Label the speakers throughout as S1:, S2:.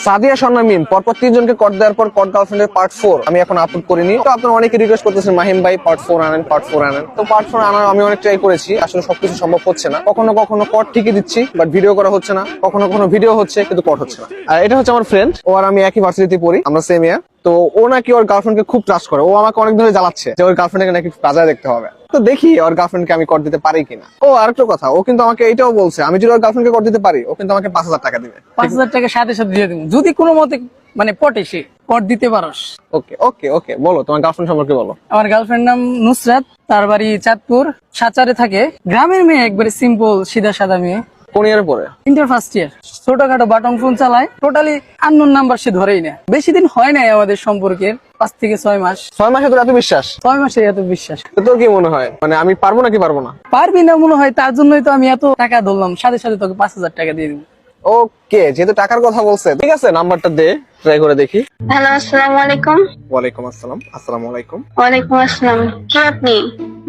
S1: সাদিয়া স্বর্ণা মিম পরপর 3 জনকে কট দেওয়ার পর কট গার্লফ্রেন্ডের পার্ট 4 আমি এখন আপলোড করিনি। তো আপনারা অনেকে রিকোয়েস্ট করতেছেন মাহিম ভাই পার্ট 4 আনেন, পার্ট 4 আনেন। তো পার্ট 4 আনার আমি অনেক ট্রাই করেছি, আসলে সবকিছু সম্ভব হচ্ছে না। কখনো কখনো কট ঠিকই দিচ্ছি বাট ভিডিও করা হচ্ছে না, কখনো কখনো ভিডিও হচ্ছে কিন্তু কট হচ্ছে না। আর এটা হচ্ছে আমার ফ্রেন্ড, ও আর আমি একই ভার্সিটিতে পড়ি, আমরা সেম ইয়ার। তো ও নাকি ওর গার্লফ্রেন্ডকে খুব ট্রাস্ট করে, ও আমাকে অনেক ধরে জ্বালাচ্ছে যে ওর গার্লফ্রেন্ডকে নাকি বাজারে দেখতে হবে। তো দেখি ওর গার্লফ্রেন্ডকে আমি কর দিতে পারি কিনা। ও আরেকটা কথা, ও কিন্তু আমাকে এটাও বলছে আমি যদি ওর গার্লফ্রেন্ডকে কর দিতে পারি ও কিন্তু আমাকে 5,000 টাকা দিবে।
S2: 5,000 টাকা সাথে সাথে দিয়ে দেবো যদি কোনো মতে মানে পটে সে কর দিতে পারস।
S1: ওকে ওকে ওকে, বলো তোমার গার্লফ্রেন্ড সম্পর্কে বলো।
S2: আমার গার্লফ্রেন্ড নাম নুসরাত, তার বাড়ি চাঁদপুর, সাচারে থাকে। গ্রামের মেয়ে, একবারে সিম্পল সিধা সাদা মেয়ে।
S1: কোন ইয়ারে পড়ে?
S2: Inter first year. ছোটখাটো বাটন ফোন চালায়, টোটালি আননোন নাম্বার সে ধরেই না। বেশি দিন হয় নাই আমাদের সম্পর্কের, 5 থেকে 6 মাস।
S1: 6 মাসে তোর এত বিশ্বাস?
S2: 6 মাসে এত বিশ্বাস?
S1: তো তোর কি মনে হয় মানে আমি পারবো নাকি পারবো না?
S2: পারবি না মনে হয়, তার জন্যই তো আমি এত টাকা ধরলাম, সাথে সাথে তোকে 5,000 টাকা দিয়ে দিব।
S1: ওকে, যেহেতু টাকার কথা বলছে ঠিক আছে, নাম্বারটা দে, ট্রাই করে দেখি।
S3: হ্যালো, আসসালামু আলাইকুম।
S1: ওয়ালাইকুম আসসালাম। আসসালামু আলাইকুম।
S3: ওয়ালাইকুম আসসালাম। কে আপনি?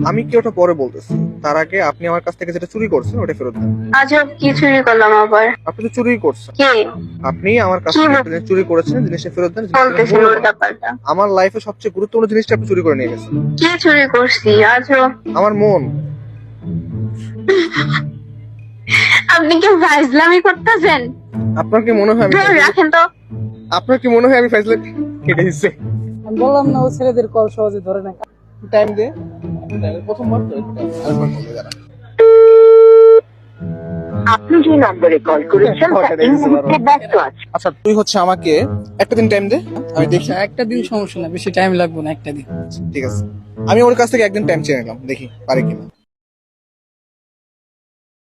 S1: আমি কি ওটা পরে বলতেছি, তার আগে আপনি আমার কাছ থেকে যেটা চুরি করছেন ওটা ফেরত দেন।
S3: আজব, কি চুরি করলাম আবার?
S1: আপনি তো চুরি করছেন।
S3: কে
S1: আপনি আমার কাছ থেকে একটা জিনিস চুরি করেছেন, জিনিসটা ফেরত দেন।
S3: বলতেছেন উল্টাপাল্টা?
S1: আমার লাইফে সবচেয়ে গুরুত্বপূর্ণ জিনিসটা আপনি চুরি করে নিয়ে গেছেন।
S3: কি চুরি করছি? আজব।
S1: আমার মন।
S3: আপনি কি ফাইজলামি করতেছেন?
S1: আপনার কি মনে হয় আমি
S3: রাখেন তো।
S1: আপনার কি মনে হয় আমি ফাইজলে কেটে দিচ্ছি?
S2: আমি বললাম না, ও ছেলেদের কল সহজে ধরে না।
S1: টাইম দে, প্রথমবার তো আরেকবার বলতে জানা।
S3: আপনি যে নম্বরে কল করেছেন তা এই মুহূর্তে ব্যস্ত আছে।
S1: আচ্ছা তুই হচ্ছে আমাকে একটা দিন টাইম দে, আমি দেখি।
S2: আচ্ছা, একটা দিন সমস্যা না, বেশি টাইম লাগবে না, একটা দিন।
S1: ঠিক আছে, আমি ওর কাছ থেকে একদিন টাইম চেয়ে নিলাম, দেখি পারে কিনা।